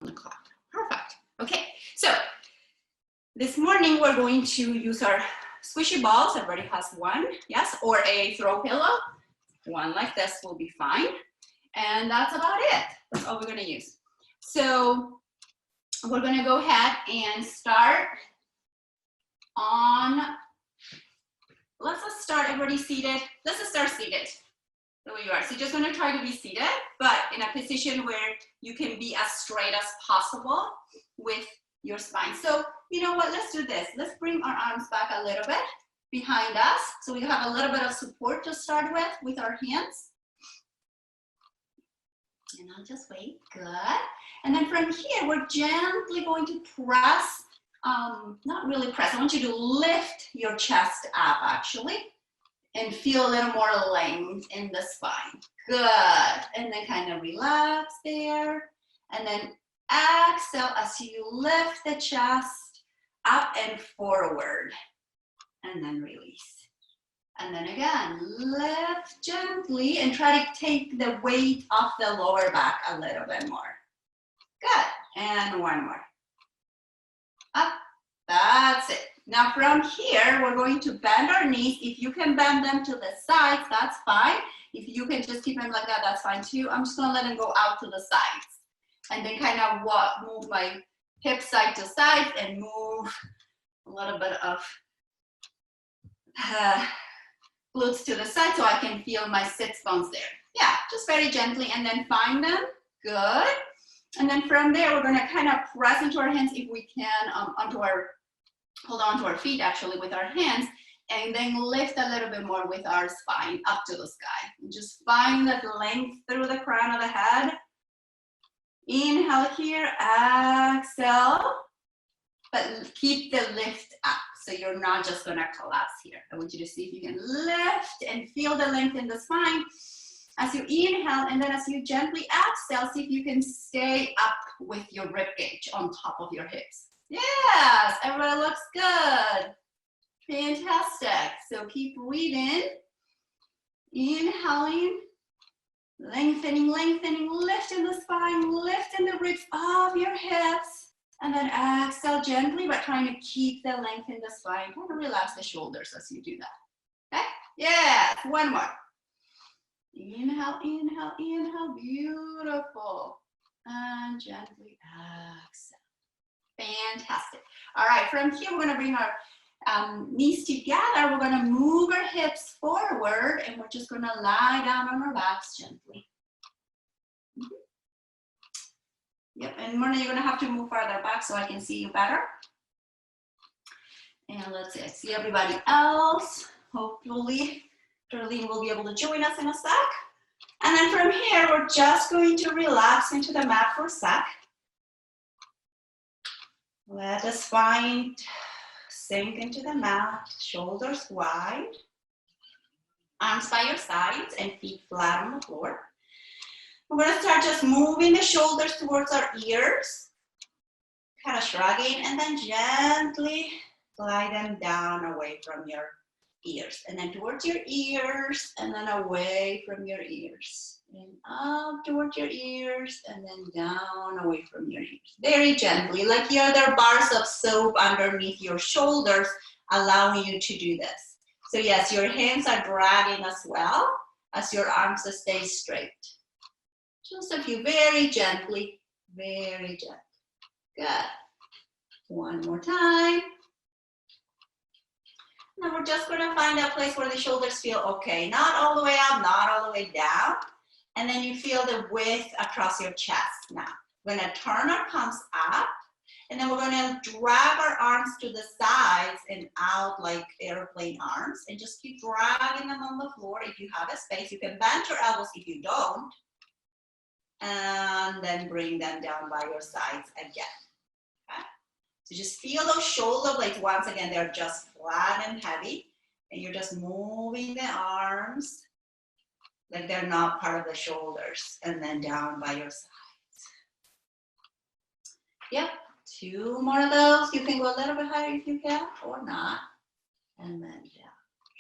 the clock. Perfect. Okay, so this morning we're going to use our squishy balls. Everybody has one, yes, or a throw pillow. One like this will be fine. And that's about it. That's all we're gonna use. So we're gonna go ahead and start on, let's just start, everybody seated. Let's just start seated, the way you are. So you're just gonna try to be seated, but in a position where you can be as straight as possible with your spine. So you know what, let's do this. Let's bring our arms back a little bit behind us. So we have a little bit of support to start with our hands. And I'll just wait, good. And then from here, we're gently going to press, not really press, I want you to lift your chest up actually, and feel a little more length in the spine. Good, and then kind of relax there. And then exhale as you lift the chest up and forward. And then release. And then again, lift gently and try to take the weight off the lower back a little bit more. Good, and one more. Up, that's it. Now from here, we're going to bend our knees. If you can bend them to the sides, that's fine. If you can just keep them like that, that's fine too. I'm just gonna let them go out to the sides. And then kind of move my hips side to side and move a little bit of glutes to the side so I can feel my sits bones there. Yeah, just very gently, and then find them. Good. And then from there, we're gonna kind of press into our hands if we can, hold on to our feet actually with our hands, and then lift a little bit more with our spine up to the sky. And just find that length through the crown of the head. Inhale here, exhale, but keep the lift up. So you're not just gonna collapse here. I want you to see if you can lift and feel the length in the spine as you inhale, and then as you gently exhale, see if you can stay up with your rib cage on top of your hips. Yes, everybody looks good. Fantastic. So keep breathing. Inhaling, lengthening, lengthening, lifting the spine, lifting the ribs of your hips. And then exhale gently, but trying to keep the length in the spine. Kind of relax the shoulders as you do that. Okay? Yes, one more. Inhale, inhale, inhale. Beautiful. And gently exhale. Fantastic. All right, from here, we're going to bring our knees together. We're going to move our hips forward, and we're just going to lie down on our backs gently. Yep, and Myrna, you're gonna have to move farther back so I can see you better. And let's see, I see everybody else. Hopefully, Darlene will be able to join us in a sec. And then from here, we're just going to relax into the mat for a sec. Let the spine sink into the mat, shoulders wide, arms by your sides, and feet flat on the floor. We're going to start just moving the shoulders towards our ears, kind of shrugging, and then gently glide them down away from your ears. And then towards your ears, and then away from your ears. And up towards your ears, and then down away from your ears. Very gently, like there are bars of soap underneath your shoulders, allowing you to do this. So yes, your hands are dragging as well as your arms stay straight. Just a few, very gently, very gently. Good. One more time. Now we're just going to find a place where the shoulders feel okay. Not all the way up, not all the way down. And then you feel the width across your chest. Now, we're going to turn our palms up, and then we're going to drag our arms to the sides and out like airplane arms, and just keep dragging them on the floor. If you have a space, you can bend your elbows if you don't. And then bring them down by your sides again. Okay? So just feel those shoulder blades. Once again, they're just flat and heavy, and you're just moving the arms like they're not part of the shoulders, and then down by your sides. Yep, 2 more of those. You can go a little bit higher if you can, or not. And then down.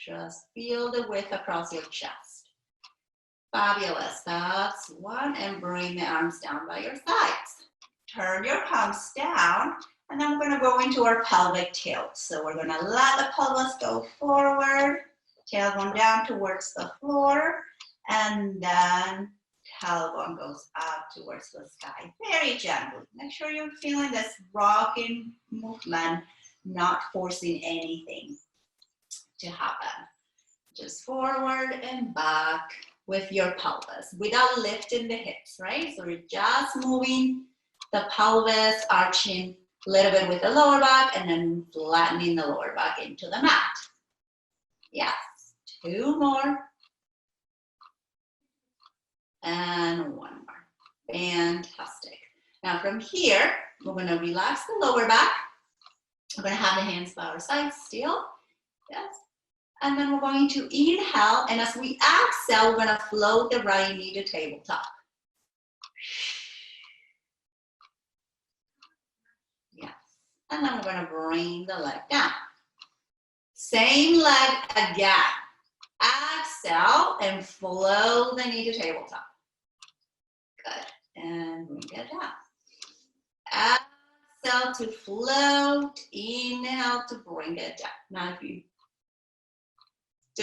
Just feel the width across your chest. Fabulous. That's one. And bring the arms down by your sides. turn your palms down, and then we're gonna go into our pelvic tilt. So we're gonna let the pelvis go forward, tailbone down towards the floor, and then tailbone goes up towards the sky, very gently. Make sure you're feeling this rocking movement, not forcing anything to happen. Just forward and back with your pelvis without lifting the hips, right? So we're just moving the pelvis, arching a little bit with the lower back, and then flattening the lower back into the mat. Yes, 2 more. And 1 more. Fantastic. Now from here, we're going to relax the lower back. We're going to have the hands by our sides still. Yes. And then we're going to inhale, and as we exhale, we're going to float the right knee to tabletop. Yes. And then we're going to bring the leg down. Same leg again. Exhale and float the knee to tabletop. Good. And bring it down. Exhale to float. Inhale to bring it down. Now if you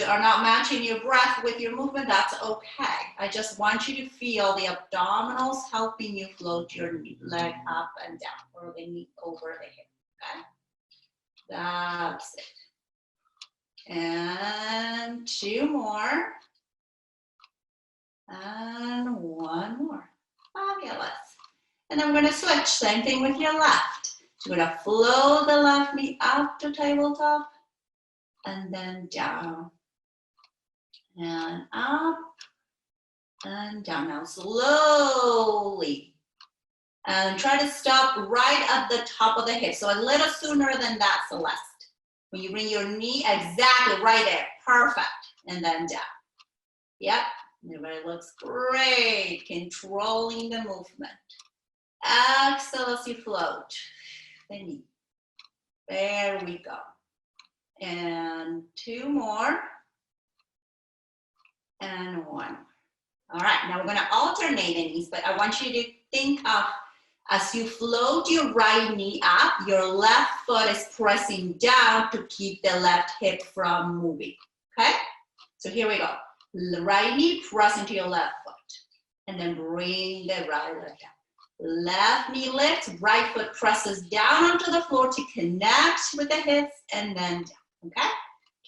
are not matching your breath with your movement, that's okay. I just want you to feel the abdominals helping you float your leg up and down, or the knee over the hip, okay? That's it. And 2 more. And 1 more. Fabulous. And then we're going to switch, same thing with your left. So we're going to float the left knee up to tabletop, and then down. And up and down. Now slowly. And try to stop right at the top of the hip. So a little sooner than that, Celeste. When you bring your knee exactly right there. Perfect. And then down. Yep. Everybody looks great. Controlling the movement. Exhale as you float the knee. There we go. And 2 more. And 1. All right, now we're going to alternate the knees, but I want you to think of, as you float your right knee up, your left foot is pressing down to keep the left hip from moving, okay? So here we go. The right knee press into your left foot, and then bring the right leg down. Left knee lifts, right foot presses down onto the floor to connect with the hips, and then down, okay?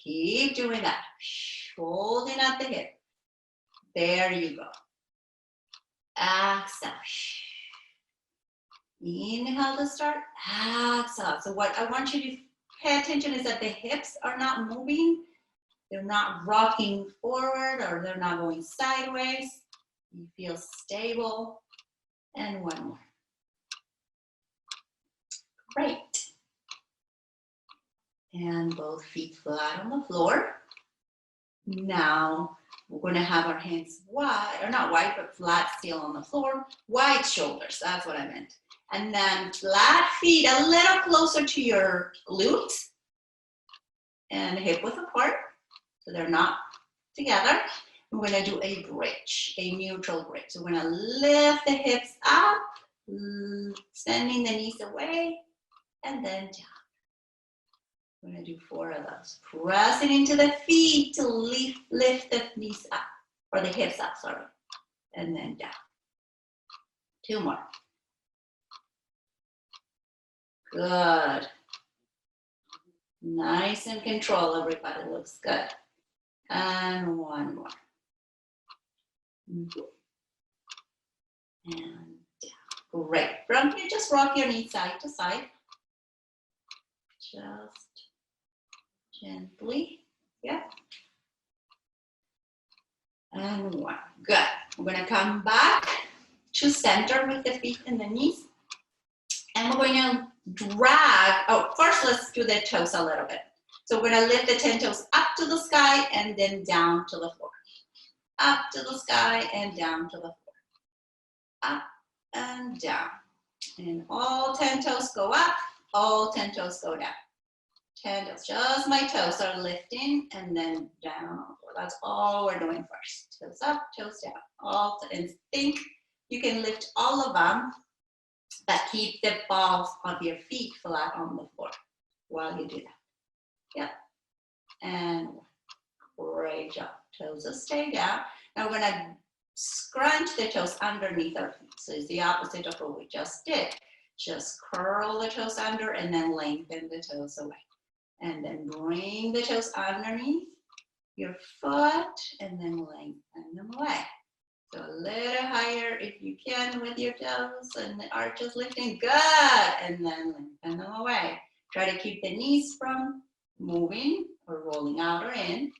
Keep doing that. Holding at the hip. There you go. Exhale. Inhale to start. Exhale. So what I want you to pay attention is that the hips are not moving. They're not rocking forward, or they're not going sideways. You feel stable. And 1 more. Great. And both feet flat on the floor. Now we're going to have our hands wide, or not wide, but flat still on the floor. Wide shoulders, that's what I meant. And then flat feet a little closer to your glutes. And hip width apart, so they're not together. We're going to do a bridge, a neutral bridge. So we're going to lift the hips up, sending the knees away, and then down. We're going to do 4 of those. Pressing into the feet to lift the knees up, or the hips up, sorry. And then down. 2 more. Good. Nice and control, everybody. Looks good. And 1 more. And down. Great. From here, just rock your knees side to side. Just gently. Yeah. And 1. Good. We're going to come back to center with the feet and the knees. And we're going to drag. Oh, first let's do the toes a little bit. So we're going to lift the 10 toes up to the sky and then down to the floor. Up to the sky and down to the floor. Up and down. And all 10 toes go up, all 10 toes go down. 10 toes, just my toes are lifting and then down. That's all we're doing first. Toes up, toes down. All, and think you can lift all of them But keep the balls of your feet flat on the floor while you do that. Yep. And great job. Toes will stay down. Now we're gonna scrunch the toes underneath our feet. So it's the opposite of what we just did. Just curl the toes under and then lengthen the toes away. And then bring the toes underneath your foot and then lengthen them away. So a little higher if you can with your toes and the arches lifting. Good. And then lengthen them away. Try to keep the knees from moving or rolling out or in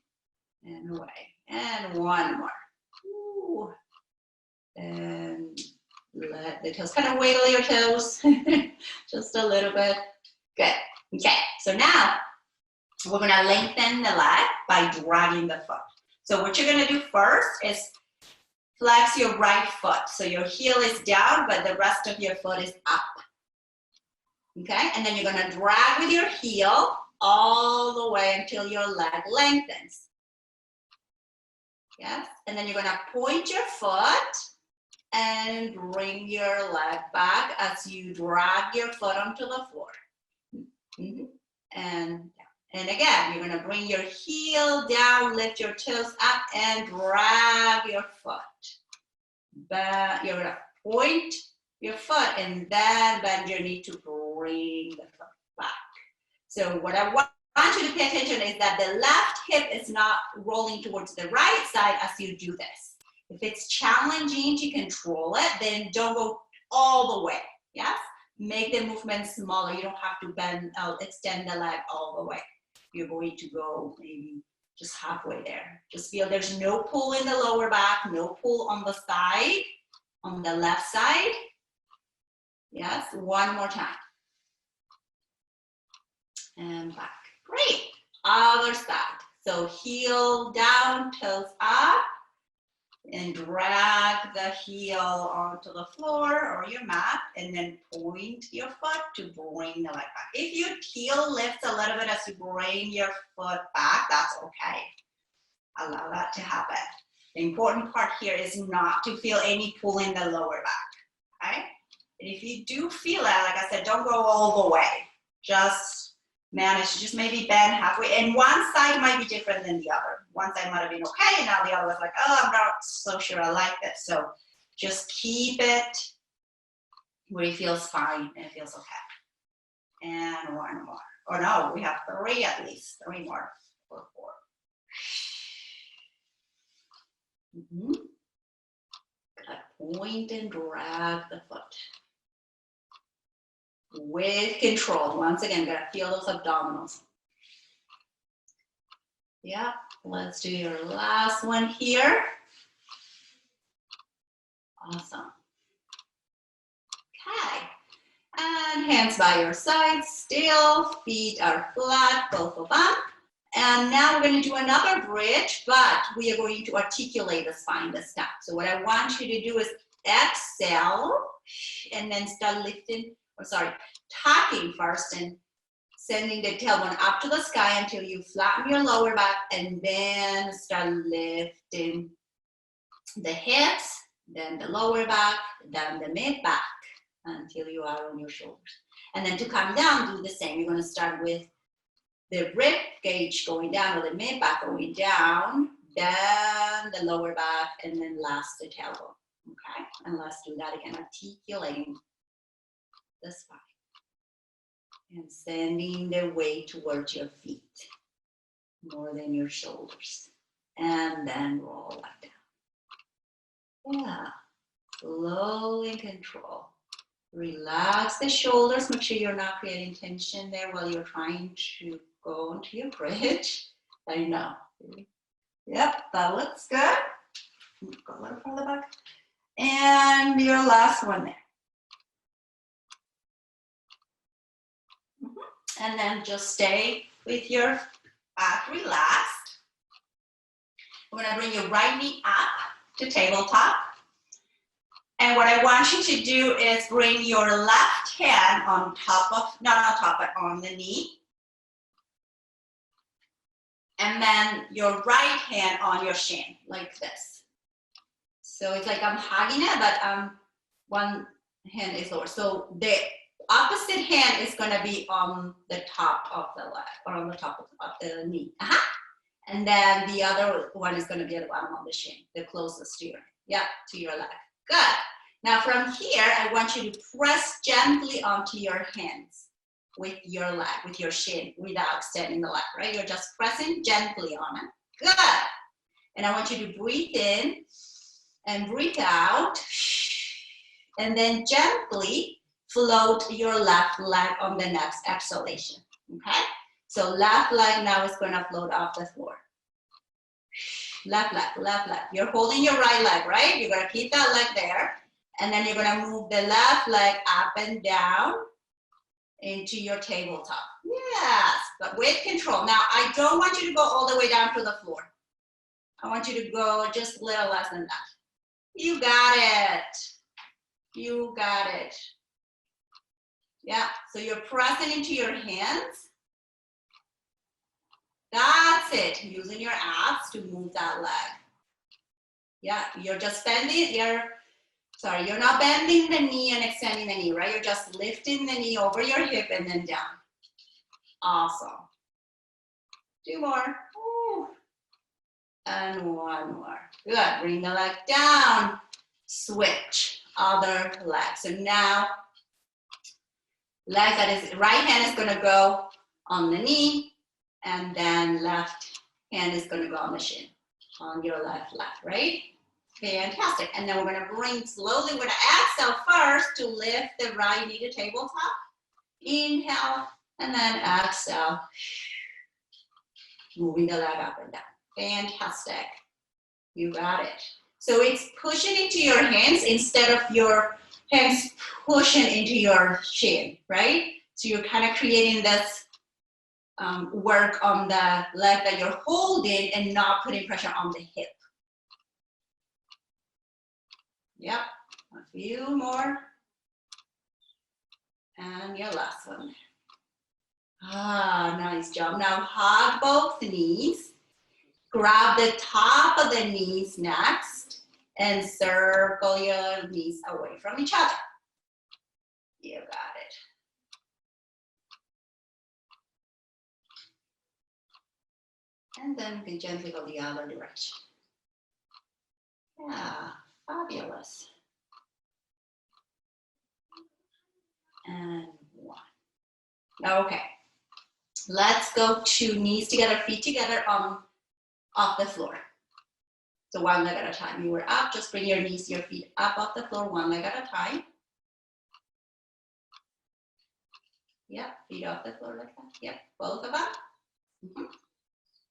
and away. And one more. Ooh. And let the toes, kind of wiggle your toes just a little bit. Good. Okay, so now we're gonna lengthen the leg by dragging the foot. So what you're gonna do first is flex your right foot. So your heel is down, but the rest of your foot is up. Okay, and then you're gonna drag with your heel all the way until your leg lengthens. Yes, and then you're gonna point your foot and bring your leg back as you drag your foot onto the floor. And again, you're gonna bring your heel down, lift your toes up, and drag your foot. But you're gonna point your foot and then bend your knee to bring the foot back. So what I want you to pay attention is that the left hip is not rolling towards the right side as you do this. If it's challenging to control it, then don't go all the way, yes? Make the movement smaller. You don't have to bend out, extend the leg all the way. You're going to go maybe just halfway there. Just feel there's no pull in the lower back, no pull on the side, on the left side. Yes, one more time. And back. Great. Other side. So heel down, toes up, and drag the heel onto the floor or your mat, and then point your foot to bring the leg back. If your heel lifts a little bit as you bring your foot back, that's okay. Allow that to happen. The important part here is not to feel any pull in the lower back, okay? And if you do feel it, like I said, don't go all the way. Just manage to just maybe bend halfway. And one side might be different than the other. One side might have been okay, and now the other was like, oh, I'm not so sure I like this. So just keep it where it feels fine and it feels okay. And one more. Or no, we have three at least. Three more or four. Good. Point and drag the foot. With control. Once again, gotta feel those abdominals. Yeah, let's do your last one here. Awesome. Okay, and hands by your sides, still, feet are flat, both of them. And now we're going to do another bridge, but we are going to articulate the spine this time. So what I want you to do is exhale, and then start lifting, tucking first and sending the tailbone up to the sky until you flatten your lower back, and then start lifting the hips, then the lower back, then the mid back until you are on your shoulders. And then to come down, do the same. You're going to start with the rib cage going down or the mid back going down, then the lower back, and then last the tailbone. Okay, and let's do that again, articulating the spine and sending the weight towards your feet more than your shoulders, and then roll that down. Yeah, slowly control. Relax the shoulders. Make sure you're not creating tension there while you're trying to go into your bridge. I know. Yep, that looks good. Go a little further back. And your last one there. And then just stay with your back relaxed. We're going to bring your right knee up to tabletop. And what I want you to do is bring your left hand on top of, not on top, but on the knee. And then your right hand on your shin, like this. So it's like I'm hugging it, but one hand is lower. So the opposite hand is going to be on the top of the leg or on the top of the knee. And then the other one is going to be at the bottom of the shin, the closest to your leg. Good. Now from here, I want you to press gently onto your hands with your leg, with your shin, without extending the leg, right? You're just pressing gently on it. Good. And I want you to breathe in and breathe out. And then gently float your left leg on the next exhalation, okay? So left leg now is gonna float off the floor. Left leg, left leg. You're holding your right leg, right? You're gonna keep that leg there. And then you're gonna move the left leg up and down into your tabletop. Yes, but with control. Now, I don't want you to go all the way down to the floor. I want you to go just a little less than that. You got it. You got it. Yeah, so you're pressing into your hands. That's it, using your abs to move that leg. Yeah, you're just bending, you're not bending the knee and extending the knee, right? You're just lifting the knee over your hip and then down. Awesome. 2 more. Ooh. And 1 more. Good, bring the leg down. Switch, other leg. So now, right hand is gonna go on the knee, and then left hand is gonna go on the shin, on your left leg, right? Fantastic. And then we're gonna bring slowly, we're gonna exhale first to lift the right knee to tabletop. Inhale, and then exhale. Moving the leg up and down. Fantastic. You got it. So it's pushing into your hands instead of your hands pushing into your shin, right? So you're kind of creating this work on the leg that you're holding and not putting pressure on the hip. Yep, a few more. And your last one. Nice job. Now hug both knees. Grab the top of the knees next and circle your knees away from each other. You got it. And then you can gently go the other direction. Yeah, fabulous. And 1. Okay, let's go to knees together, feet together off the floor. So 1 leg at a time. You were up, just bring your knees, your feet up off the floor, 1 leg at a time. Yep, feet off the floor like that. Yep, both of them.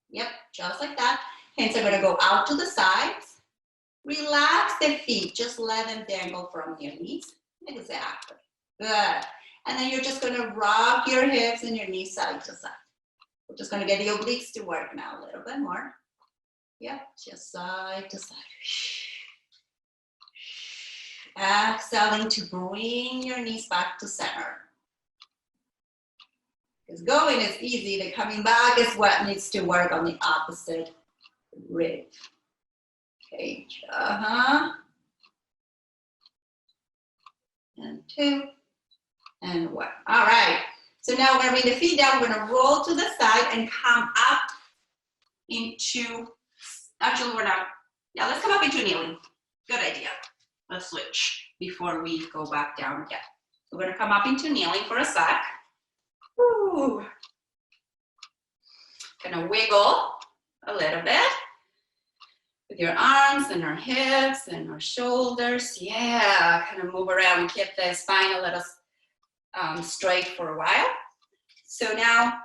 Yep, just like that. Hands are gonna go out to the sides. Relax the feet, just let them dangle from your knees. Exactly, good. And then you're just gonna rock your hips and your knees side to side. We're just gonna get the obliques to work now a little bit more. Yep, just side to side. Exhaling to bring your knees back to center. Because going is easy, the coming back is what needs to work on the opposite rib. Okay, and 2, and 1. All right, so now we're gonna bring the feet down, we're gonna roll to the side and come up into, actually we're not, yeah, let's come up into kneeling. Good idea. Let's switch before we go back down again. We're gonna come up into kneeling for a sec. Woo. Gonna wiggle a little bit with your arms and our hips and our shoulders. Yeah, kind of move around, keep the spine a little straight for a while. So now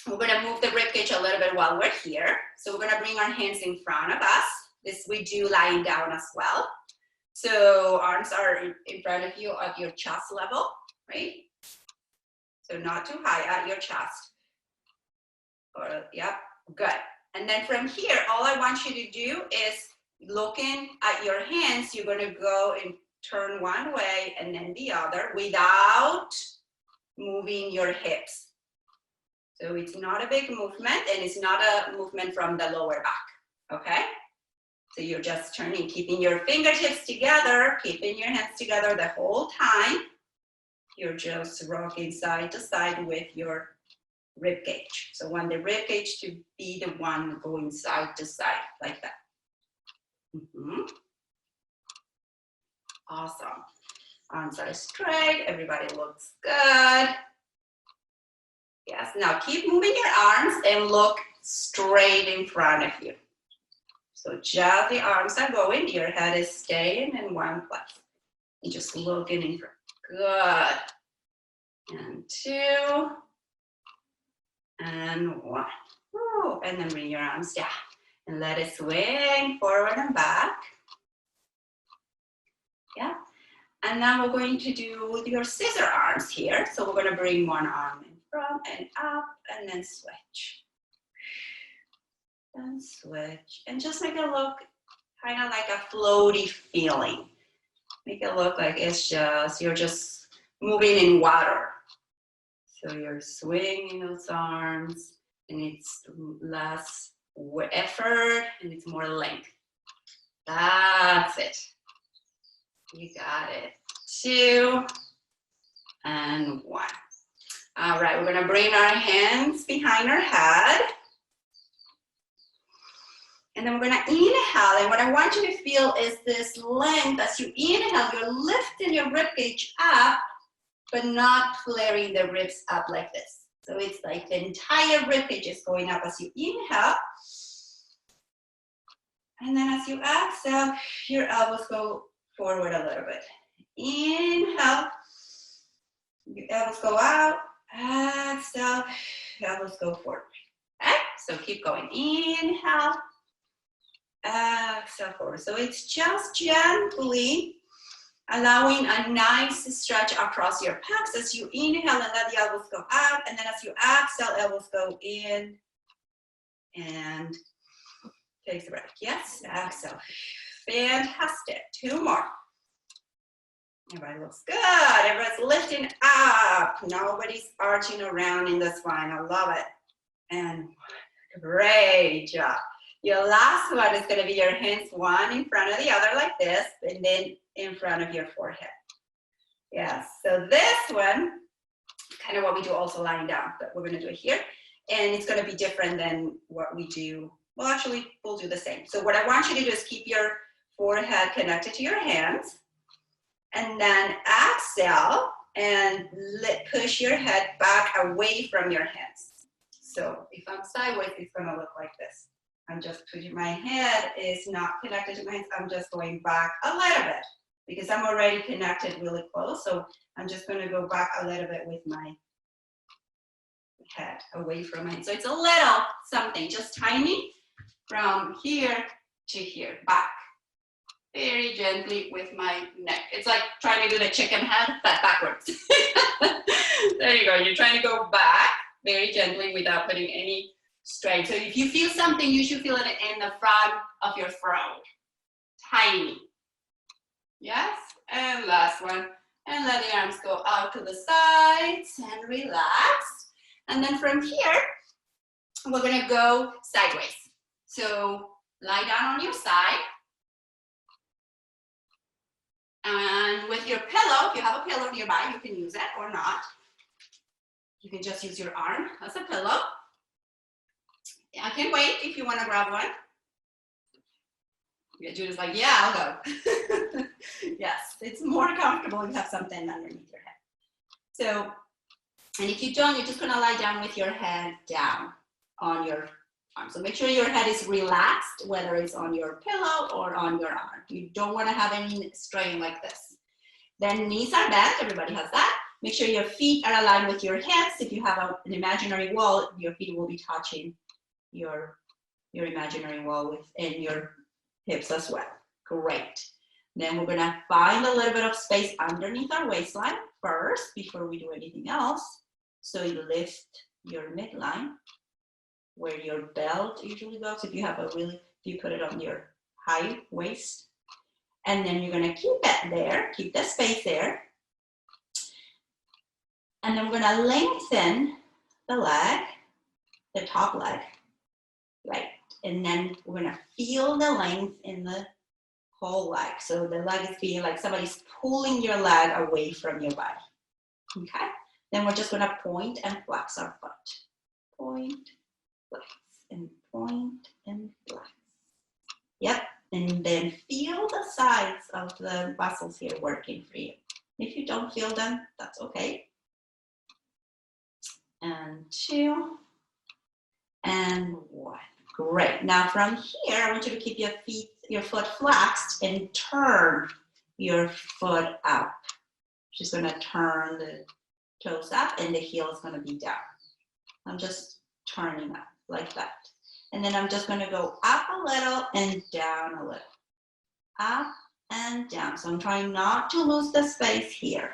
we're gonna move the rib cage a little bit while we're here. So we're gonna bring our hands in front of us. This we do lying down as well. So arms are in front of you at your chest level, right? So not too high at your chest. Or, yep, good. And then from here, all I want you to do is looking at your hands, you're gonna go and turn one way and then the other without moving your hips. So it's not a big movement and it's not a movement from the lower back, okay? So you're just turning, keeping your fingertips together, keeping your hands together the whole time. You're just rocking side to side with your rib cage. So want the rib cage to be the one going side to side like that. Awesome. Arms are straight. Everybody looks good. Yes, now keep moving your arms and look straight in front of you. So just the arms are going, your head is staying in one place. And just looking in front. Good. And 2. And 1. Woo. And then bring your arms down. And let it swing forward and back. Yeah. And now we're going to do your scissor arms here. So we're going to bring one arm in front and up and then switch. And switch. And just make it look kind of like a floaty feeling. Make it look like it's just, you're just moving in water. So you're swinging those arms and it's less effort and it's more length. That's it. You got it. 2 and 1. All right, we're gonna bring our hands behind our head. And then we're gonna inhale, and what I want you to feel is this length. As you inhale, you're lifting your rib cage up, but not flaring the ribs up like this. So it's like the entire rib cage is going up as you inhale. And then as you exhale, your elbows go forward a little bit. Inhale, your elbows go out. Exhale, elbows go forward. Okay, so keep going. Inhale, exhale forward. So it's just gently allowing a nice stretch across your pecs as you inhale and let the elbows go out, and then as you exhale, elbows go in and take the breath. Yes, exhale. Fantastic. 2 more. Everybody looks good. Everybody's lifting up. Nobody's arching around in the spine. I love it. And great job. Your last one is going to be your hands one in front of the other like this, and then in front of your forehead. Yes, so this one, kind of what we do also lying down, but we're going to do it here. And it's going to be different than what we do. Well, actually, we'll do the same. So what I want you to do is keep your forehead connected to your hands. And then exhale and push your head back away from your hands. So if I'm sideways, it's going to look like this. I'm just putting, my head is not connected to my hands. I'm just going back a little bit because I'm already connected really close. So I'm just going to go back a little bit with my head away from my hands. So it's a little something, just tiny, from here to here, back. Very gently with my neck. It's like trying to do the chicken head, but backwards. There you go. You're trying to go back very gently without putting any strain. So if you feel something, you should feel it in the front of your throat. Tiny. Yes? And last one. And let the arms go out to the sides and relax. And then from here, we're going to go sideways. So lie down on your side. And with your pillow, if you have a pillow nearby, you can use it or not. You can just use your arm as a pillow. I can wait if you want to grab one. Yeah, Judith's like, yeah, I'll go. Yes, it's more comfortable if you have something underneath your head. So, and if you don't, you're just going to lie down with your head down on your arm. So make sure your head is relaxed, whether it's on your pillow or on your arm. You don't want to have any strain like this. Then knees are bent. Everybody has that. Make sure your feet are aligned with your hands. If you have an imaginary wall, your feet will be touching your imaginary wall within your hips as well. Great. Then we're going to find a little bit of space underneath our waistline first before we do anything else. So you lift your midline where your belt usually goes. If you have you put it on your high waist. And then you're going to keep it there, keep the space there. And then we're going to lengthen the leg, the top leg, right? and then we're gonna feel the length in the whole leg. So the leg is feeling like somebody's pulling your leg away from your body. Okay? Then we're just gonna point and flex our foot. Point, flex, and point and flex. Yep, and then feel the sides of the muscles here working for you. If you don't feel them, that's okay. And 2, and 1. Great. Now from here, I want you to keep your foot flexed and turn your foot up. She's going to turn the toes up and the heel is going to be down. I'm just turning up like that. And then I'm just going to go up a little and down a little. Up and down. So I'm trying not to lose the space here.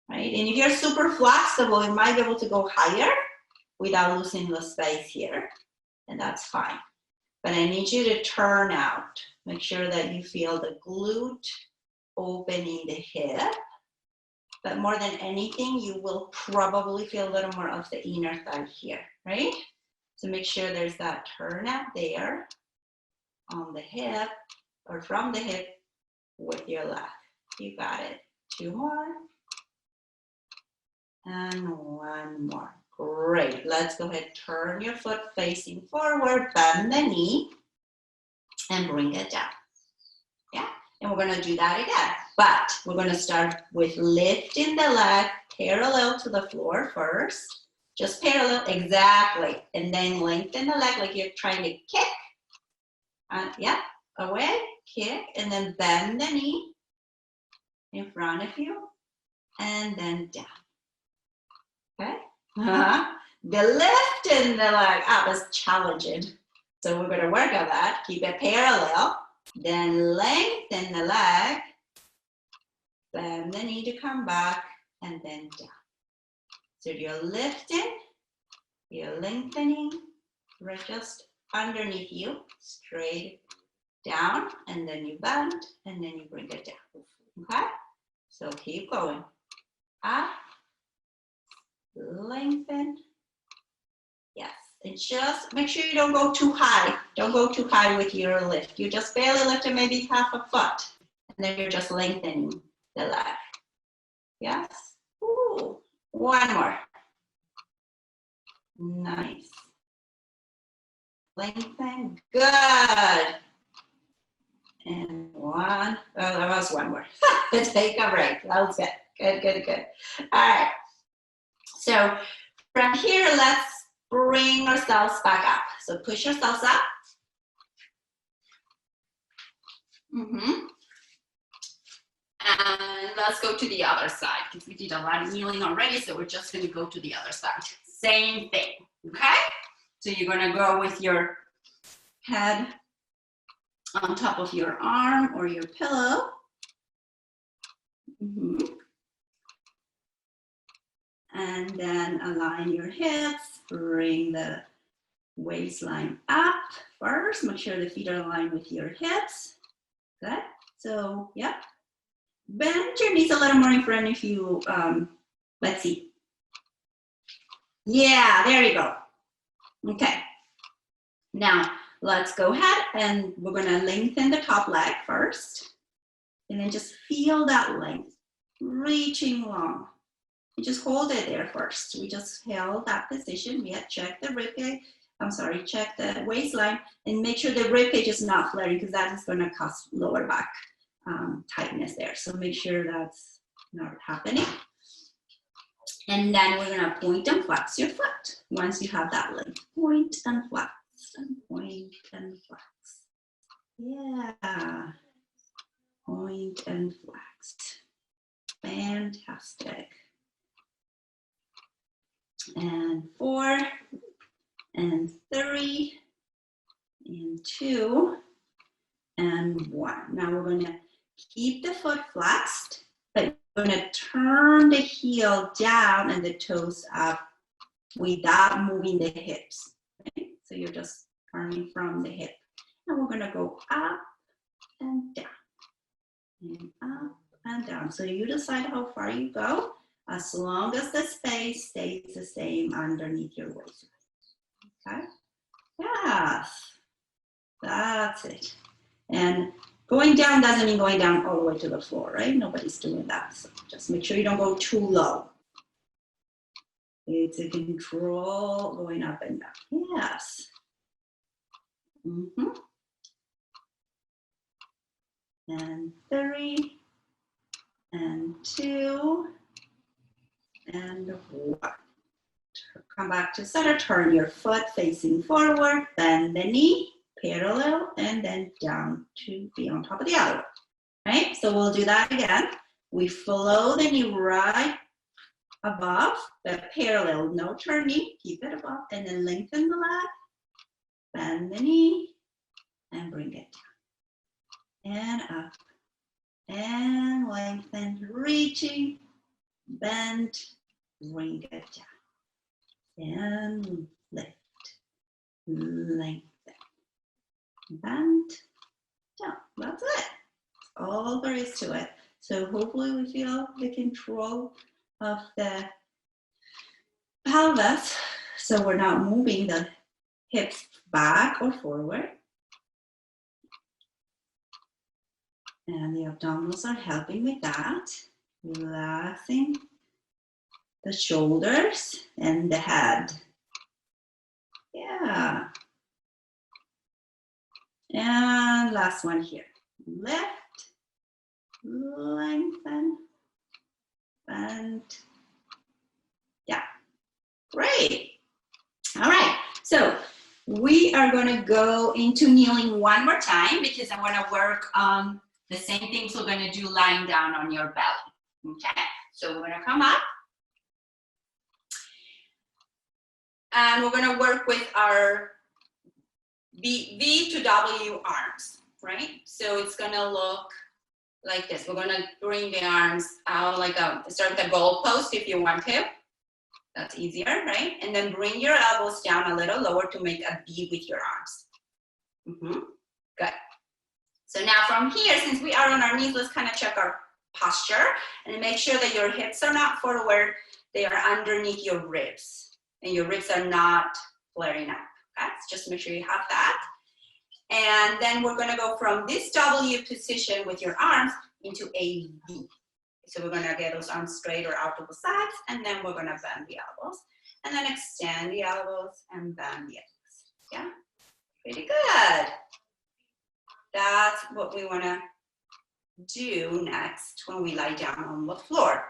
Right? And if you're super flexible, you might be able to go higher without losing the space here. And that's fine. But I need you to turn out. Make sure that you feel the glute opening the hip. But more than anything, you will probably feel a little more of the inner thigh here, right? So make sure there's that turnout there on the hip or from the hip with your left. You got it. 2 more. And 1 more. Great. Let's go ahead, turn your foot facing forward, bend the knee, and bring it down. Yeah, and we're gonna do that again. But we're gonna start with lifting the leg parallel to the floor first. Just parallel, exactly. And then lengthen the leg like you're trying to kick. Yeah, away, kick, and then bend the knee in front of you, and then down. Okay? The lift in the leg up is challenging. So we're going to work on that. Keep it parallel. Then lengthen the leg. Bend the knee to come back and then down. So you're lifting, you're lengthening, right just underneath you, straight down, and then you bend, and then you bring it down. Okay? So keep going. Up. Lengthen. Yes, and just make sure you don't go too high. Don't go too high with your lift. You just barely lift it, maybe half a foot. And then you're just lengthening the leg. Yes? Ooh, 1 more. Nice. Lengthen. Good. And 1. Oh, that was 1 more. Take a break. That was good. Good, good, good. All right. So from here, let's bring ourselves back up. So push yourselves up. And let's go to the other side because we did a lot of kneeling already. So we're just going to go to the other side. Same thing. Okay? So you're going to go with your head on top of your arm or your pillow. And then align your hips, bring the waistline up first. Make sure the feet are aligned with your hips. Good. So, yeah. Bend your knees a little more in front if you, let's see. Yeah, there you go. Okay. Now, let's go ahead and we're going to lengthen the top leg first. And then just feel that length, reaching long. You just hold it there first. We just held that position. Yeah, check the ribcage. Check the waistline and make sure the ribcage is not flaring because that is going to cause lower back tightness there. So make sure that's not happening. And then we're going to point and flex your foot once you have that length. Point and flex and point and flex. Yeah. Point and flex. Fantastic. And 4, and 3, and 2, and 1. Now we're going to keep the foot flexed, but we're going to turn the heel down and the toes up without moving the hips. Okay? So you're just turning from the hip. And we're going to go up and down, and up and down. So you decide how far you go. As long as the space stays the same underneath your waist. Okay? Yes. That's it. And going down doesn't mean going down all the way to the floor, right? Nobody's doing that. So just make sure you don't go too low. It's a control going up and down. Yes. And 3, and 2, and 1. Come back to center, turn your foot facing forward, bend the knee, parallel, and then down to be on top of the other one. Right? So we'll do that again. We flow the knee right above, the parallel, no turning, keep it above, and then lengthen the leg, bend the knee, and bring it down. And up, and lengthen, reaching, bend, bring it down. And lift, lengthen, bend, down. That's it. That's all there is to it. So hopefully we feel the control of the pelvis. So we're not moving the hips back or forward. And the abdominals are helping with that. Relaxing the shoulders and the head. Yeah. And last one here. Lift, lengthen, bend. Yeah. Great. All right. So we are going to go into kneeling one more time because I want to work on the same things we're going to do lying down on your belly. Okay. So we're going to come up. And we're going to work with our V to W arms, right? So it's going to look like this. We're going to bring the arms out like start with a goalpost if you want to. That's easier, right? And then bring your elbows down a little lower to make a V with your arms. Good. So now from here, since we are on our knees, let's kind of check our posture and make sure that your hips are not forward. They are underneath your ribs. And your ribs are not flaring up. Okay? So just make sure you have that. And then we're going to go from this W position with your arms into a V. So we're going to get those arms straight or out to the sides, and then we're going to bend the elbows. And then extend the elbows and bend the elbows. Yeah? Pretty good. That's what we want to do next when we lie down on the floor.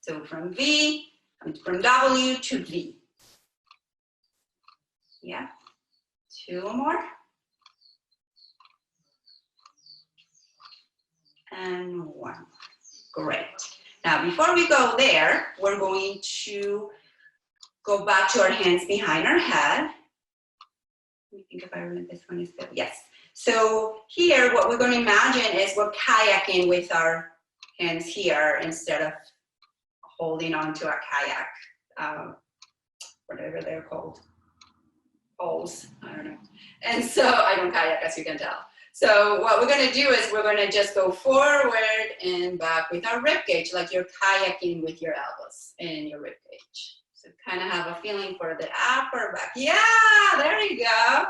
So from W to V. Yeah, 2 more. And 1 more. Great. Now, before we go there, we're going to go back to our hands behind our head. Let me think if I remember this one is good. Yes. So here, what we're going to imagine is we're kayaking with our hands here instead of holding onto a kayak, whatever they're called, poles, I don't know. And so I don't kayak, as you can tell. So what we're going to do is we're going to just go forward and back with our rib cage, like you're kayaking with your elbows in your rib cage. So kind of have a feeling for the upper back. Yeah, there you go.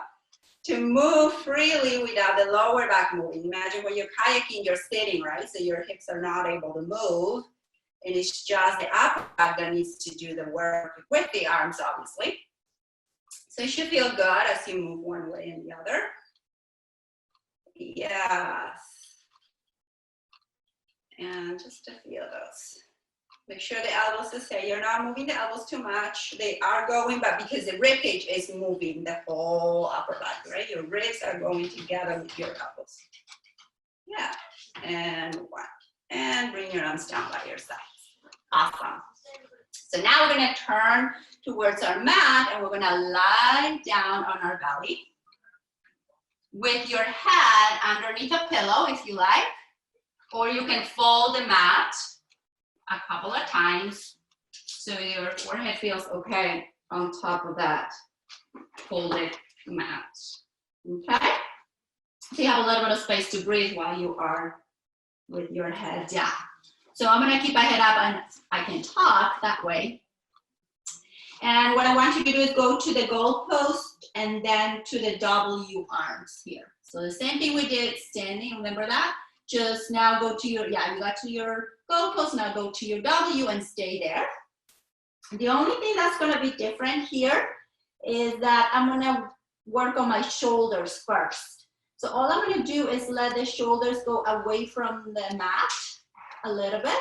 To move freely without the lower back moving. Imagine when you're kayaking, you're sitting, right? So your hips are not able to move. And it's just the upper back that needs to do the work with the arms, obviously. So you should feel good as you move one way and the other. Yes. And just to feel those. Make sure the elbows are stay. You're not moving the elbows too much. They are going, but because the rib cage is moving the whole upper back, right? Your ribs are going together with your elbows. Yeah. And 1. And bring your arms down by your sides. Awesome. So now we're going to turn towards our mat and we're going to lie down on our belly with your head underneath a pillow if you like, or you can fold the mat a couple of times so your forehead feels okay on top of that folded mat. Okay? So you have a little bit of space to breathe while you are with your head down. So I'm going to keep my head up and I can talk that way. And what I want you to do is go to the goalpost and then to the W arms here. So the same thing we did standing, remember that? Just now go to your, yeah, you got to your goalpost, now go to your W and stay there. The only thing that's gonna be different here is that I'm gonna work on my shoulders first. So all I'm gonna do is let the shoulders go away from the mat a little bit.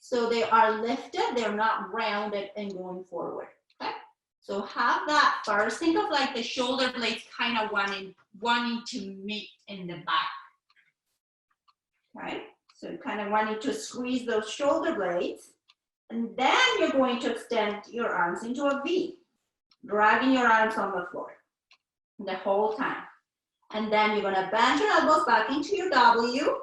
So they are lifted, they're not rounded and going forward, okay? So have that first. Think of like the shoulder blades kind of wanting to meet in the back, okay? So kind of wanting to squeeze those shoulder blades. And then you're going to extend your arms into a V, dragging your arms on the floor the whole time. And then you're gonna bend your elbows back into your W,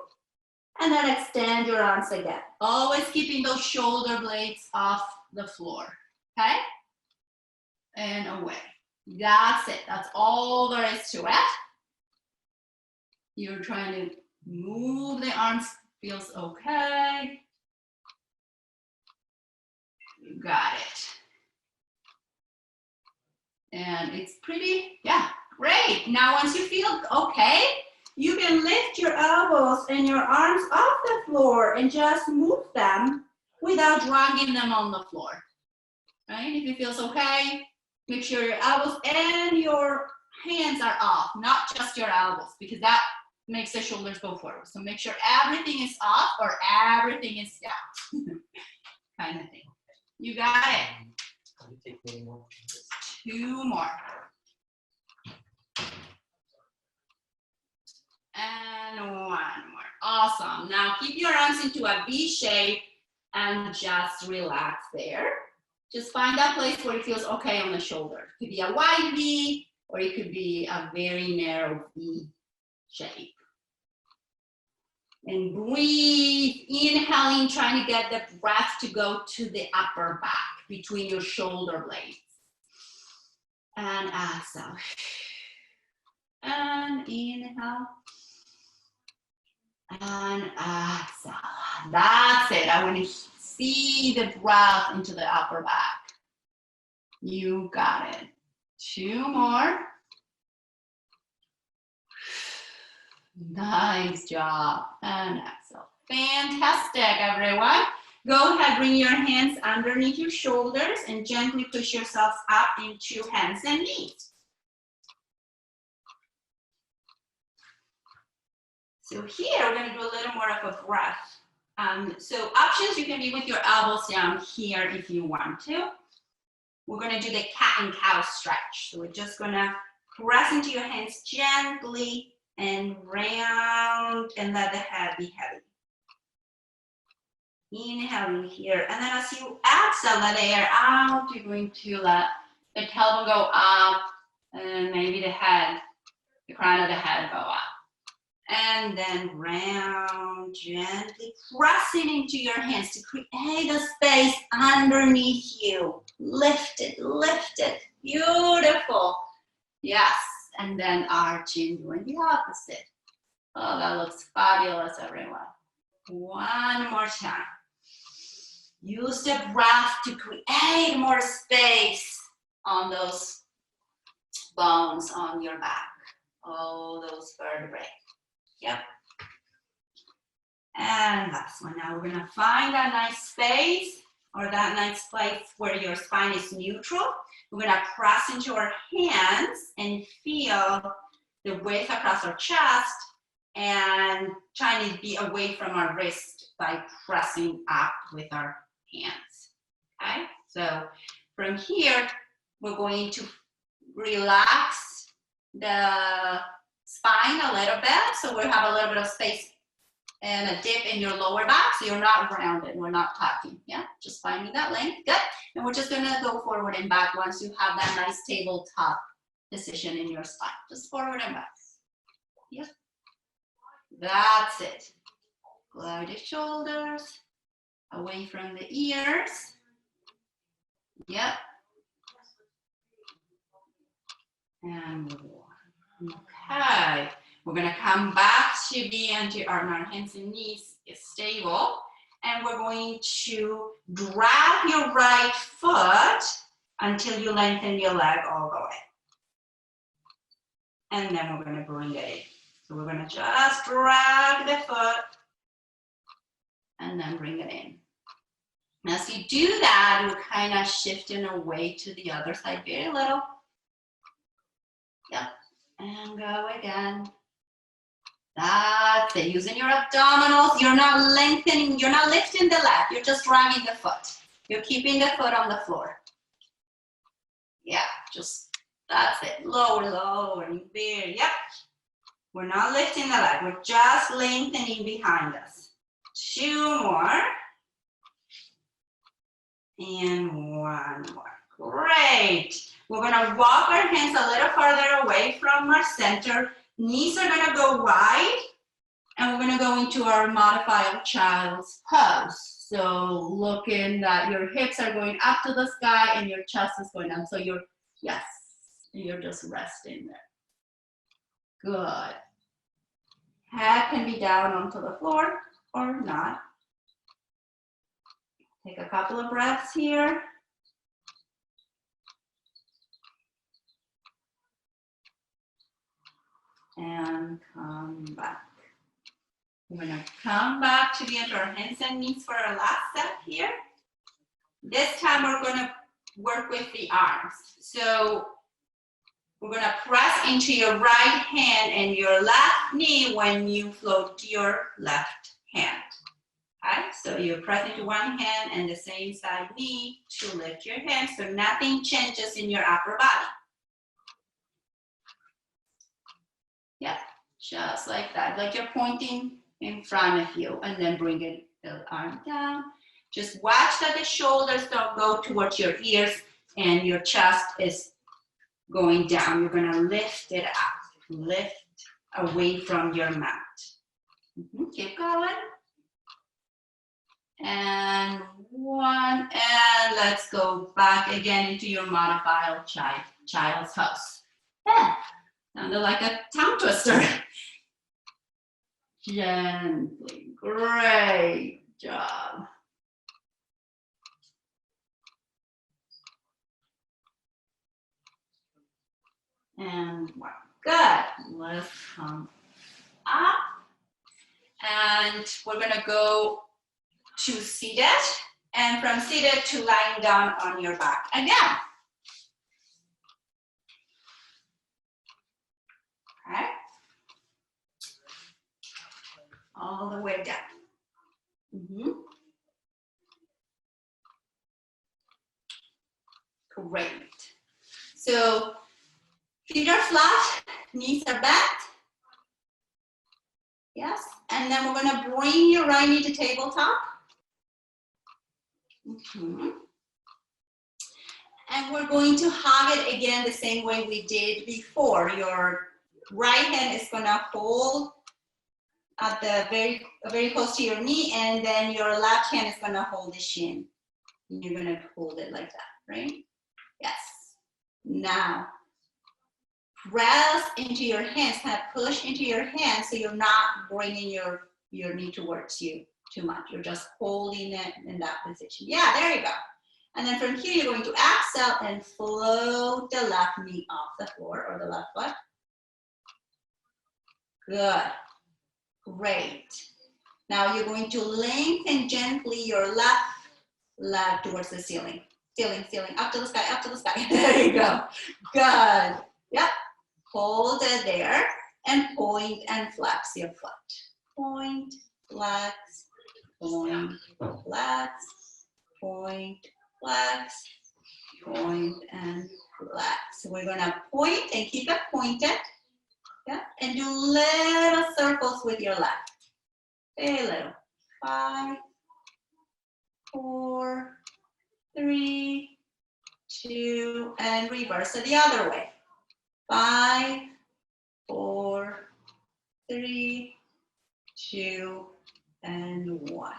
and then extend your arms again. Always keeping those shoulder blades off the floor, okay? And away. That's it, that's all there is to it. You're trying to move the arms, feels okay. You got it. And it's pretty, yeah, great. Now once you feel okay, you can lift your elbows and your arms off the floor and just move them without dragging them on the floor. Right? If it feels okay, make sure your elbows and your hands are off, not just your elbows, because that makes the shoulders go forward. So make sure everything is off or everything is down, kind of thing. You got it. Two more. And one more. Awesome. Now keep your arms into a V shape and just relax there. Just find that place where it feels okay on the shoulder. It could be a wide V or it could be a very narrow V shape. And breathe, inhaling, trying to get the breath to go to the upper back between your shoulder blades. And exhale. And inhale. And exhale. That's it. I want to see the breath into the upper back. You got it. Two more. Nice job. And exhale. Fantastic, everyone. Go ahead, bring your hands underneath your shoulders and gently push yourselves up into hands and knees. So here, we're going to do a little more of a breath. So options, you can be with your elbows down here if you want to. We're going to do the cat and cow stretch. So we're just going to press into your hands gently and round and let the head be heavy. Inhaling here, and then as you exhale, let the air out. You're going to let the tailbone go up, and maybe the crown of the head go up. And then round, gently pressing into your hands to create a space underneath you. Lift it, beautiful. Yes, and then arching, doing the opposite. Oh, that looks fabulous, everyone. One more time. Use the breath to create more space on those bones on your back. All those vertebrae. Yep. And last one. Now we're going to find that nice space or that nice place where your spine is neutral. We're going to press into our hands and feel the width across our chest and trying to be away from our wrist by pressing up with our hands. Okay, so from here, we're going to relax the spine a little bit. So we have a little bit of space and a dip in your lower back. So you're not rounded, we're not tucking. Yeah, just finding that length. Good. And we're just gonna go forward and back once you have that nice tabletop position in your spine. Just forward and back. Yep. That's it. Glide the shoulders away from the ears. Yep. And one. Okay. We're gonna come back to be on our hands and knees stable. And we're going to drag your right foot until you lengthen your leg all the way. And then we're gonna bring it in. So we're gonna just drag the foot and then bring it in. As you do that, you're kind of shifting away to the other side very little. Yep, and go again. That's it, using your abdominals. You're not lengthening, you're not lifting the leg, you're just dragging the foot. You're keeping the foot on the floor. Yeah, just, that's it, lower, lower, very, yep. We're not lifting the leg, we're just lengthening behind us. 2 more. And 1 more. Great. We're gonna walk our hands a little farther away from our center. Knees are gonna go wide, and we're gonna go into our modified child's pose. So looking that your hips are going up to the sky and your chest is going down. So you're, yes, you're just resting there. Good. Head can be down onto the floor or not. Take a couple of breaths here. And come back. We're gonna come back to the end of our hands and knees for our last set here. This time we're gonna work with the arms. So we're gonna press into your right hand and your left knee when you float your left hand. Okay, so you press into one hand and the same side knee to lift your hand, so nothing changes in your upper body. Yeah, just like that, like you're pointing in front of you, and then bring it, the arm down. Just watch that the shoulders don't go towards your ears and your chest is going down. You're gonna lift it up, lift away from your mat. Keep going. And 1, and let's go back again into your modified child's pose. Yeah, sounded like a tongue twister. Gently, great job. And 1, good. Let's come up. And we're gonna go to seated, and from seated to lying down on your back again. Okay. All the way down. Great. So feet are flat, knees are bent. Yes, and then we're gonna bring your right knee to tabletop. And we're going to hug it again the same way we did before. Your right hand is gonna hold at the very close to your knee, and then your left hand is gonna hold the shin. And you're gonna hold it like that, right? Yes. Now, press into your hands, kind of push into your hands so you're not bringing your knee towards you too much. You're just holding it in that position. Yeah, there you go. And then from here, you're going to exhale and float the left knee off the floor or the left foot. Good. Great. Now you're going to lengthen gently your left leg towards the ceiling. Ceiling, up to the sky, up to the sky. There you go. Good. Yep. Hold it there and point and flex your foot. Point, flex, point, flex, point, flex, point, and flex. So we're gonna point and keep it pointed. Yeah, and do little circles with your left. Very little. 5, 4, 3, 2, and reverse it the other way. 5, 4, 3, 2, and 1.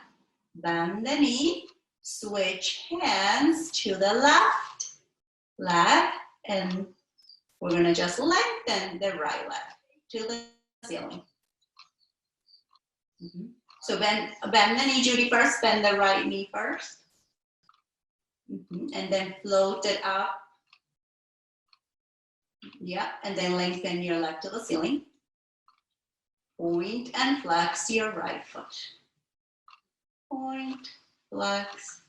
Bend the knee, switch hands to the left leg, and we're gonna just lengthen the right leg to the ceiling. So bend the knee, Judy, first. Bend the right knee first. And then float it up. Yeah, and then lengthen your leg to the ceiling. Point and flex your right foot. Point, flex,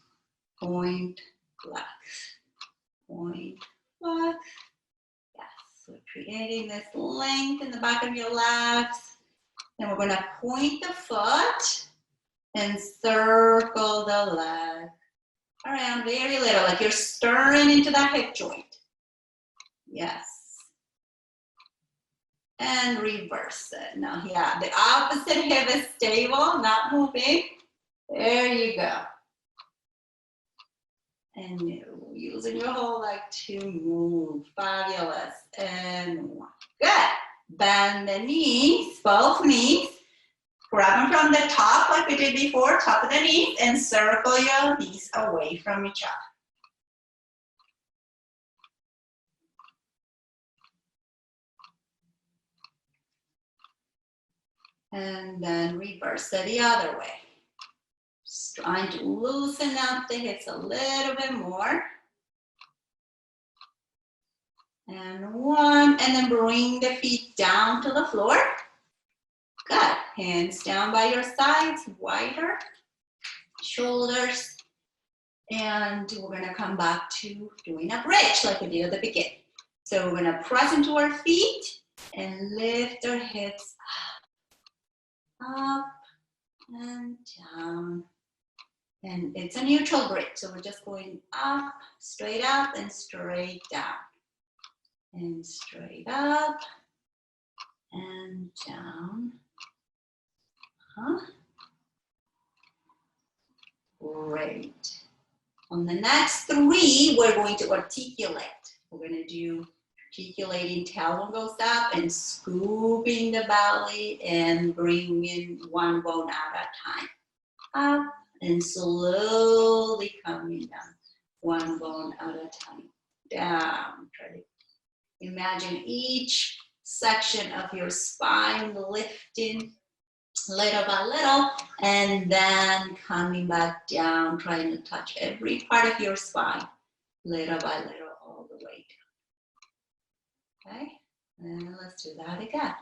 point, flex, point, flex. Yes, so creating this length in the back of your legs. Then we're gonna point the foot and circle the leg around very little, like you're stirring into that hip joint. Yes. And reverse it. Now, yeah, the opposite hip is stable, not moving. There you go. And using your whole leg to move. Fabulous. And one. Good. Bend the knees, both knees. Grab them from the top like we did before, top of the knees, and circle your knees away from each other. And then reverse it the other way. Just trying to loosen up the hips a little bit more. And one, and then bring the feet down to the floor. Good. Hands down by your sides, wider. Shoulders. And we're gonna come back to doing a bridge like we did at the beginning. So we're gonna press into our feet and lift our hips up and down. And it's a neutral bridge, so we're just going up, and straight down. And straight up and down. Great. On the next three, we're going to articulate. We're going to do articulating, tailbone goes up and scooping the belly and bringing one bone out at a time. Up and slowly coming down. One bone at a time. Down. Try to imagine each section of your spine lifting little by little and then coming back down, trying to touch every part of your spine little by little all the way down. Okay, and let's do that again.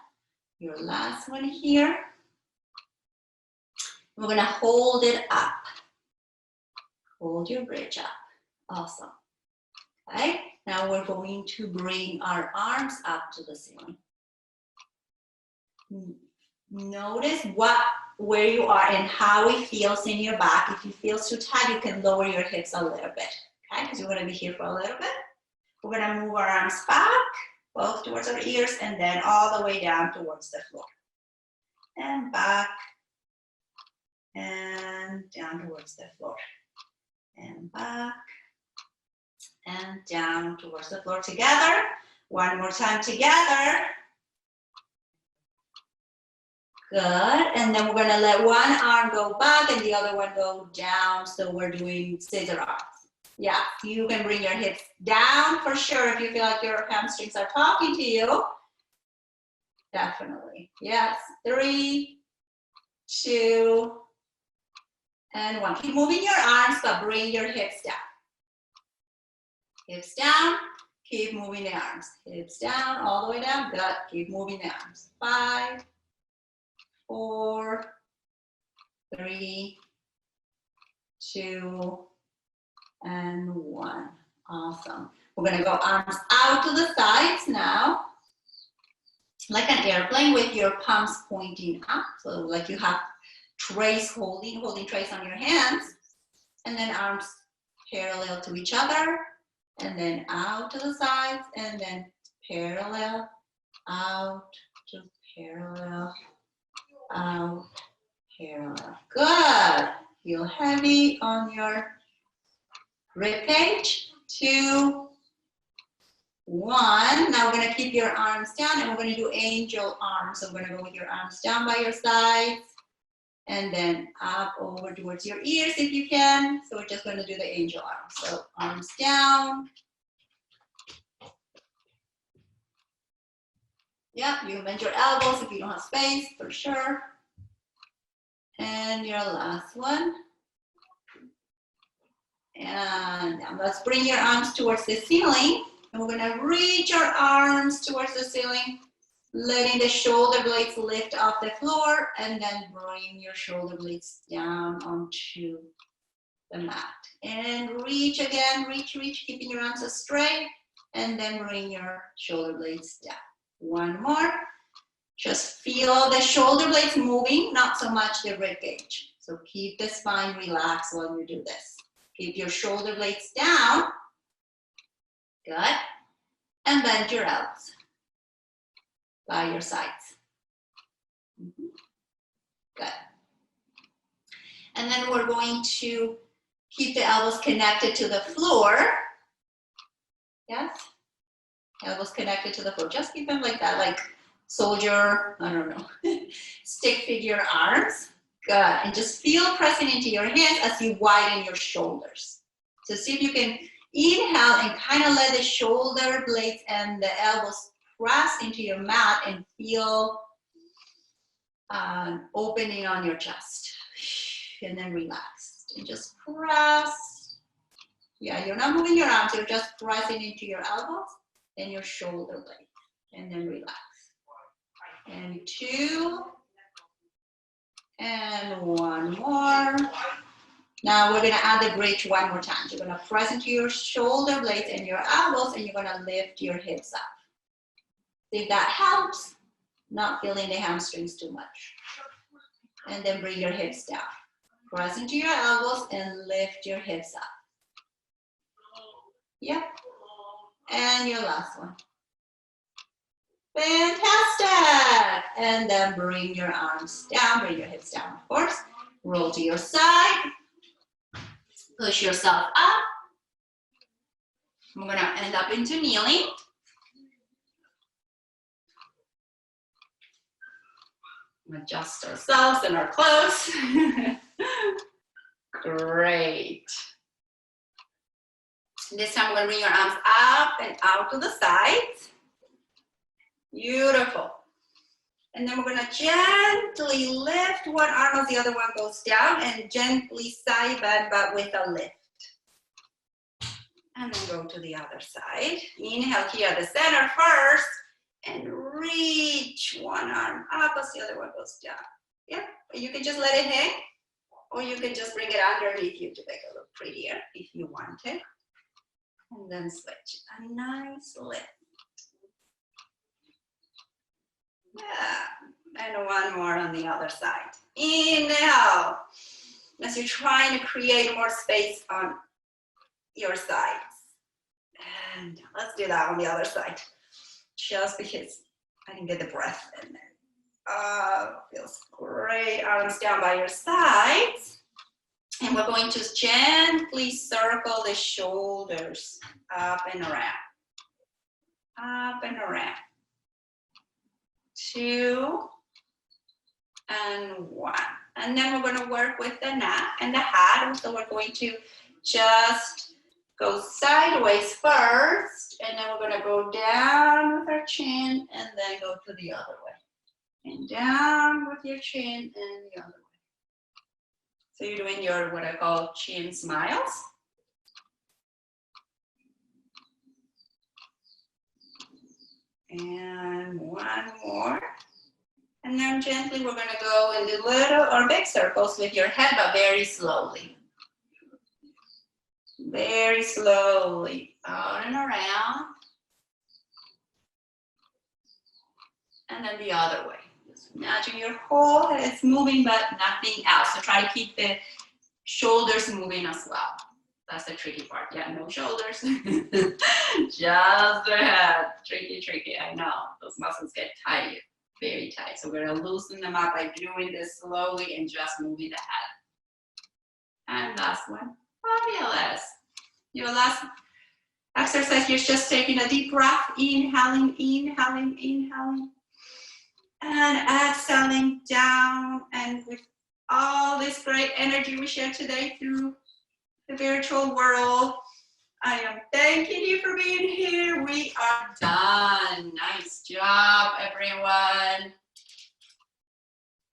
Your last one here. We're gonna hold it up. Hold your bridge up. Awesome. Okay, now we're going to bring our arms up to the ceiling. Notice where you are and how it feels in your back. If you feel too tight, you can lower your hips a little bit, okay? Because we're gonna be here for a little bit. We're gonna move our arms back, both towards our ears, and then all the way down towards the floor. And back, and down towards the floor. And back, and down towards the floor together. One more time together. Good, and then we're gonna let one arm go back and the other one go down, so we're doing scissor arms. Yeah, you can bring your hips down for sure if you feel like your hamstrings are talking to you. Definitely, yes. 3, 2, and 1. Keep moving your arms, but bring your hips down. Hips down, keep moving the arms. Hips down, all the way down, good, keep moving the arms. 5, 4, 3, 2, and 1. Awesome. We're gonna go arms out to the sides now, like an airplane with your palms pointing up. So like you have trays holding trays on your hands, and then arms parallel to each other, and then out to the sides, and then parallel, out to parallel, out, parallel. Good. Feel heavy on your rib cage. 2, 1. Now we're going to keep your arms down and we're going to do angel arms. So we're going to go with your arms down by your sides and then up over towards your ears if you can. So we're just going to do the angel arms. So arms down. Yeah, you can bend your elbows if you don't have space, for sure. And your last one. And now let's bring your arms towards the ceiling. And we're gonna reach our arms towards the ceiling, letting the shoulder blades lift off the floor, and then bring your shoulder blades down onto the mat. And reach again, reach, keeping your arms straight, and then bring your shoulder blades down. One more. Just feel the shoulder blades moving, not so much the rib cage. So keep the spine relaxed while you do this. Keep your shoulder blades down. Good. And bend your elbows by your sides. Good. And then we're going to keep the elbows connected to the floor. Yes? Elbows connected to the floor. Just keep them like that, like soldier, I don't know, stick figure arms. Good. And just feel pressing into your hands as you widen your shoulders. So see if you can inhale and kind of let the shoulder blades and the elbows press into your mat and feel opening on your chest. And then relax. And just press. Yeah, you're not moving your arms, you're just pressing into your elbows and your shoulder blades. And then relax. And 2. And 1 more. Now we're gonna add the bridge one more time. You're gonna press into your shoulder blades and your elbows, and you're gonna lift your hips up. See if that helps, not feeling the hamstrings too much. And then bring your hips down. Press into your elbows and lift your hips up. Yep. And your last one. Fantastic. And then bring your arms down, bring your hips down, of course. Roll to your side. Push yourself up. We're gonna end up into kneeling. Adjust ourselves and our clothes. Great. This time we're gonna bring your arms up and out to the sides. Beautiful. And then we're gonna gently lift one arm as the other one goes down, and gently side bend, but with a lift. And then go to the other side. Inhale here at the center first, and reach one arm up as the other one goes down. Yeah, you can just let it hang, or you can just bring it underneath you to make it look prettier if you want it. And then switch. A nice lift. Yeah, and one more on the other side. Inhale, as you're trying to create more space on your sides. And let's do that on the other side. Just because I didn't get the breath in there. Feels great. Arms down by your sides. And we're going to gently circle the shoulders up and around. Up and around. 2 and 1. And then we're going to work with the neck and the head. So we're going to just go sideways first, and then we're going to go down with our chin and then go to the other way. And down with your chin and the other way. So you're doing your what I call chin smiles. And one more. And then gently we're going to go and do little or big circles with your head, but very slowly. Very slowly. Out and around. And then the other way. Just imagine your whole head is moving, but nothing else. So try to keep the shoulders moving as well. That's the tricky part. Yeah, no shoulders. Just the head. Tricky, I know. Those muscles get tight, very tight. So we're gonna loosen them up by doing this slowly and just moving the head. And last one. Fabulous. Your last exercise, you're just taking a deep breath, inhaling, inhaling, inhaling. And exhaling down. And with all this great energy we share today through the virtual world, I am thanking you for being here. We are done. Nice job, everyone.